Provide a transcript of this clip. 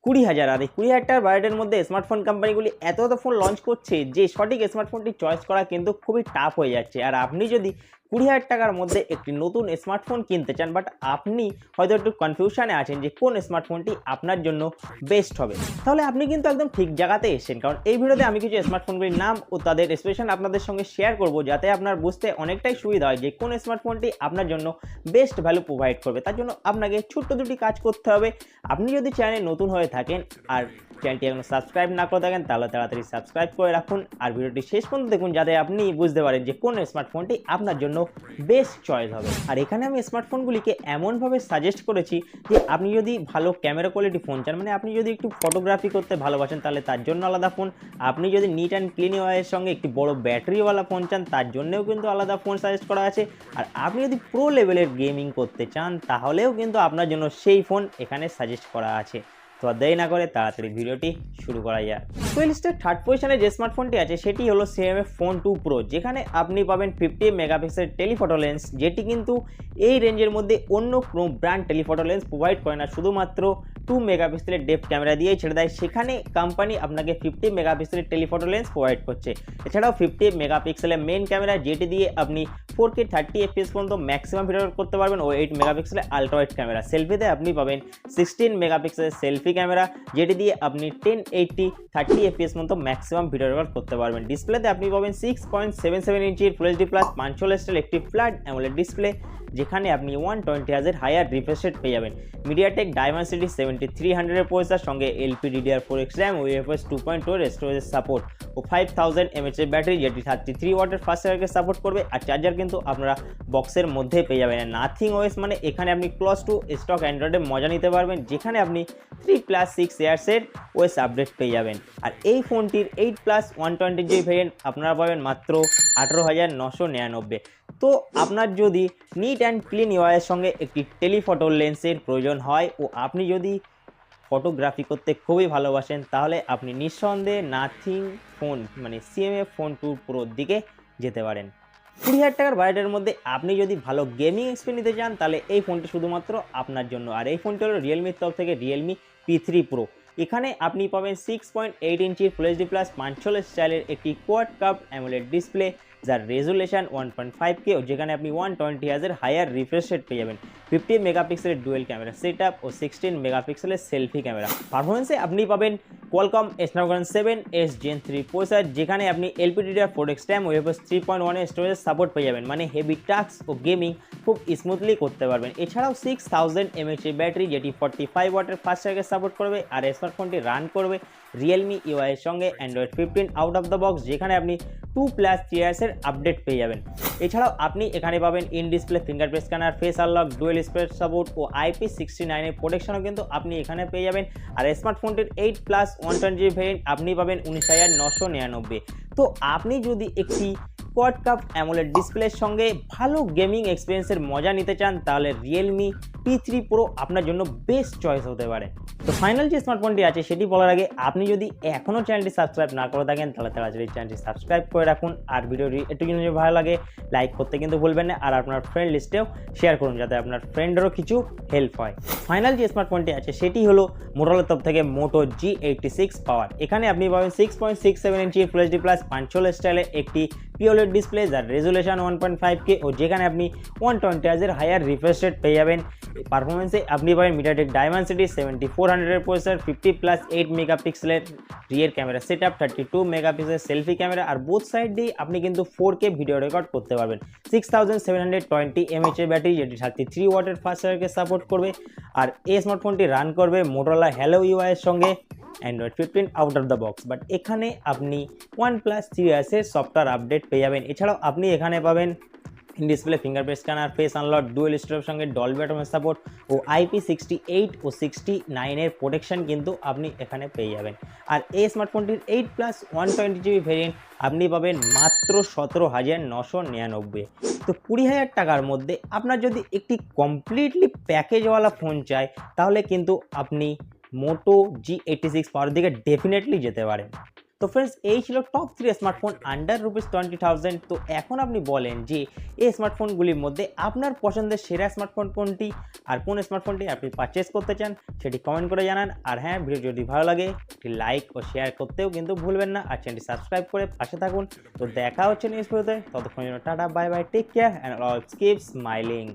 20,000 আর এই 20,000 টাকার বাজেটের মধ্যে স্মার্টফোন কোম্পানিগুলি এত ফোন লঞ্চ করছে যে সঠিক স্মার্টফোনটি চয়েস করা কিন্তু খুবই টাফ হয়ে যাচ্ছে। আর আপনি যদি 20,000 টাকার মধ্যে একটি নতুন স্মার্টফোন কিনতে চান, বাট আপনি হয়তো একটু কনফিউশনে আছেন যে কোন স্মার্টফোনটি আপনার জন্য বেস্ট হবে, তাহলে আপনি কিন্তু একদম ঠিক জায়গাতে এসেছেন। কারণ এই ভিডিওতে আমি কিছু স্মার্টফোনগুলির নাম ও তাদের স্পেশাল আপনাদের সঙ্গে শেয়ার করব, যাতে আপনার বুঝতে অনেকটাই সুবিধা হয় যে কোন স্মার্টফোনটি আপনার জন্য বেস্ট ভ্যালু প্রোভাইড করবে। তার জন্য আপনাকে ছোট্ট দুটি কাজ করতে হবে। আপনি যদি চ্যানেলে নতুন হয়ে থাকেন আর চ্যানেলটি এখনো সাবস্ক্রাইব না করে থাকেন, তাহলে তাড়াতাড়ি সাবস্ক্রাইব করে রাখুন আর ভিডিওটি শেষ পর্যন্ত দেখুন, যাতে আপনি বুঝতে পারেন যে কোন স্মার্টফোনটি আপনার জন্য বেস্ট চয়েস হবে। আর এখানে আমি স্মার্টফোনগুলিকে এমনভাবে সাজেস্ট করেছি যে আপনি যদি ভালো ক্যামেরা কোয়ালিটি ফোন চান, মানে আপনি যদি একটু ফটোগ্রাফি করতে ভালোবাসেন, তাহলে তার জন্য আলাদা ফোন। আপনি যদি নিট অ্যান্ড ক্লিন ওয়াইয়ের সঙ্গে একটি বড় ব্যাটারিওয়ালা ফোন চান, তার জন্যও কিন্তু আলাদা ফোন সাজেস্ট করা আছে। আর আপনি যদি প্রো লেভেলের গেমিং করতে চান, তাহলেও কিন্তু আপনার জন্য সেই ফোন এখানে সাজেস্ট করা আছে। তো আর দেরি না করে তাড়াতাড়ি ভিডিওটি শুরু করা যায়। তো এই লিস্টের থার্ড পজিশনে যে স্মার্টফোনটি আছে সেটি হলো Xiaomi Phone 2 Pro, যেখানে আপনি পাবেন 50 মেগাপিক্সেল টেলিফটো লেন্স, যেটি কিন্তু এই রেঞ্জের মধ্যে অন্য কোনো ব্র্যান্ড টেলিফটো লেন্স প্রোভাইড করে না, শুধুমাত্র 2 মেগাপিক্সেলের ডেপথ ক্যামেরা দিয়েই ছেড়ে দেয়। সেখানে কোম্পানি আপনাকে 50 মেগাপিক্সেলের টেলিফটো লেন্স প্রোভাইড করছে। এছাড়াও 50 মেগাপিক্সেলের মেইন ক্যামেরা, যেটি দিয়ে আপনি 4K 30 FPS পর্যন্ত ম্যাক্সিমাম ভিডিও করতে পারবেন, ও 8 মেগাপিক্সেলের আলট্রা ওয়াইড ক্যামেরা। সেলফিতে আপনি পাবেন 16 মেগাপিক্সেলের সেলফি ক্যামেরা, যেটি দিয়ে আপনি 1080 30 FPS পর্যন্ত ম্যাক্সিমাম ভিডিও রেকর্ড করতে পারবেন। ডিসপ্লেতে আপনি পাবেন 6.77 ইঞ্চির ফুল এইচডি প্লাস 500 হার্টজের একটি ফ্ল্যাট অ্যামোলেড ডিসপ্লে, যেখানে আপনি 120 হার্টজের হায়ার রিফ্রেশ রেট পেয়ে যাবেন। মিডিয়াটেক ডায়মেনসিটি 7300 এর প্রসেসর, সঙ্গে LPDDR4X RAM ও UFS 2.0 এর স্টোরেজ সাপোর্ট ও 5000 mAh এর ব্যাটারি, যেটি 33 ওয়াটের ফাস্ট চার্জারকে সাপোর্ট করবে। আর চার্জার কিন্তু আপনারা বক্সের মধ্যে পেয়ে যাবেন। নাথিং ওএস মানে এখানে আপনি ক্লোজ টু স্টক অ্যান্ড্রয়েডের মজা নিতে পারবেন, যেখানে আপনি 3+6 ইয়ার্সের ওএস আপডেট পেয়ে যাবেন। আর এই ফোনটির 8+120GB ভেরিয়েন্ট আপনারা পাবেন মাত্র 18,999। তো আপনার যদি নিট অ্যান্ড ক্লিন ইউআইয়ের সঙ্গে একটি টেলিফটো লেন্সের প্রয়োজন হয় ও আপনি যদি ফটোগ্রাফি করতে খুবই ভালোবাসেন, তাহলে আপনি নিঃসন্দেহে নাথিং ফোন মানে Xiaomi Phone 2 Proর দিকে যেতে পারেন। 20,000 টাকার বাজেটের মধ্যে আপনি যদি ভালো গেমিং এক্সপিরিয়েন্স নিতে চান, তাহলে এই ফোনটি শুধুমাত্র আপনার জন্য। আর এই ফোনটি হলো রিয়েলমির তরফ থেকে Realme P3 Pro। এখানে আপনি পাবেন 6.8 ইঞ্চির ফুল এইচডি প্লাস 500 স্টাইলের একটি কোয়াড কাপ অ্যামোলেড ডিসপ্লে, যার রেজুলেশন 1.5K ও যেখানে আপনি 120 হার্টজের হায়ার রিফ্রেশ রেট পেয়ে যাবেন। 50 মেগাপিক্সেলের ডুয়েল ক্যামেরা সেটআপ ও 16 মেগাপিক্সেলের সেলফি ক্যামেরা। পারফরমেন্সে আপনি পাবেন Qualcomm Snapdragon 7S Gen 3 processor, যেখানে আপনি LPDDR4X RAM ও UFS 3.1 এর স্টোরেজ সাপোর্ট পেয়ে যাবেন, মানে হেভি টাস্ক ও গেমিং খুব স্মুথলি করতে পারবেন। এছাড়াও 6000 mAh এর ব্যাটারি, যেটি 45 ওয়াটের ফাস্ট চার্জারকে সাপোর্ট করবে। আর স্মার্টফোনটি রান করবে Realme UI এর সঙ্গে Android 15 out of the box, যেখানে আপনি 2+3 ইয়ার্সের আপডেট পেয়ে যাবেন। এছাড়াও আপনি এখানে পাবেন in display fingerprint scanner, face unlock, dual space support ও IP69 এর প্রোটেকশনও কিন্তু আপনি এখানে পেয়ে যাবেন। আর স্মার্টফোনটির 8+120GB ভেরিয়েন্ট আপনি পাবেন 19,999। তো আপনি যদি একটি কোয়াড কাপ অ্যামোলেড ডিসপ্লের সঙ্গে ভালো গেমিং এক্সপিরিয়েন্সের মজা নিতে চান, তাহলে Realme P3 Pro আপনার জন্য বেস্ট চয়েস হতে পারে। তো ফাইনাল যে স্মার্টফোনটি আছে সেটি বলার আগে আপনি যদি এখনও চ্যানেলটি সাবস্ক্রাইব না করে থাকেন, তাহলে তাড়াতাড়ি চ্যানেলটি সাবস্ক্রাইব করে রাখুন। আর ভিডিওটি একটু যদি ভালো লাগে লাইক করতে কিন্তু ভুলবেন না, আর আপনার ফ্রেন্ড লিস্টেও শেয়ার করুন, যাতে আপনার ফ্রেন্ডেরও কিছু হেল্প হয়। ফাইনাল যে স্মার্টফোনটি আছে সেটি হলো মোটোরোলার তরফ থেকে Moto G86 পাওয়ার। এখানে আপনি পাবেন 6.67 ইঞ্চি ফুল এইচডি প্লাস 500 স্টাইলের একটি পিওলেড ডিসপ্লে, যার রেজুলেশন 1.5K ও যেখানে আপনি 120 হার্টজের হায়ার রিফ্রেশ রেট পেয়ে যাবেন। পারফরমেন্সে আপনি পাবেন মিডিয়াটেক ডায়মেনসিটি 7400 এর প্রসেসর, 50+8 মেগাপিক্সেলের রিয়ার ক্যামেরা সেটআপ, 32 মেগাপিক্সেলের সেলফি ক্যামেরা। আর বোথ সাইড দিয়ে আপনি কিন্তু 4K ভিডিও রেকর্ড করতে পারবেন। 6720 mAh এর ব্যাটারি, যেটি 33 ওয়াটের ফাস্ট চার্জারকে সাপোর্ট করবে। আর এই স্মার্টফোনটি রান করবে মোটোরোলা হ্যালো UI এর সঙ্গে Android 15 out of the box, but এখানে আপনি 1+3 ইয়ার্সের সফটওয়্যার আপডেট পেয়ে যাবেন। এছাড়াও আপনি এখানে পাবেন display fingerprint scanner, face unlock, dual স্টোরেজের সঙ্গে ডলবি অ্যাটমস সাপোর্ট ও IP68 ও 69 এর প্রোটেকশন কিন্তু আপনি এখানে পেয়ে যাবেন। আর এই স্মার্টফোনটির 8+120GB ভেরিয়েন্ট আপনি পাবেন মাত্র 17,999। তো 20,000 টাকার মধ্যে আপনার যদি একটি কমপ্লিটলি প্যাকেজওয়ালা ফোন চাই, তাহলে কিন্তু আপনি Moto G86 পাওয়ার দিকে ডেফিনেটলি যেতে পারেন। তো ফ্রেন্ডস এই ছিল টপ 3 স্মার্টফোন আন্ডার ₹20,000। তো এখন আপনি বলেন যে এই স্মার্টফোনগুলির মধ্যে আপনার পছন্দের সেরা স্মার্টফোন কোনটি আর কোন স্মার্টফোনটি আপনি পারচেস করতে চান সেটি কমেন্ট করে জানান। আর হ্যাঁ, ভিডিও যদি ভালো লাগে একটি লাইক ও শেয়ার করতেও কিন্তু ভুলবেন না, আর চ্যানেলটি সাবস্ক্রাইব করে পাশে থাকুন। তো দেখা হচ্ছে নেক্সট ভিডিওতে, ততক্ষণ জন্য tata, bye bye, take care and always keep smiling.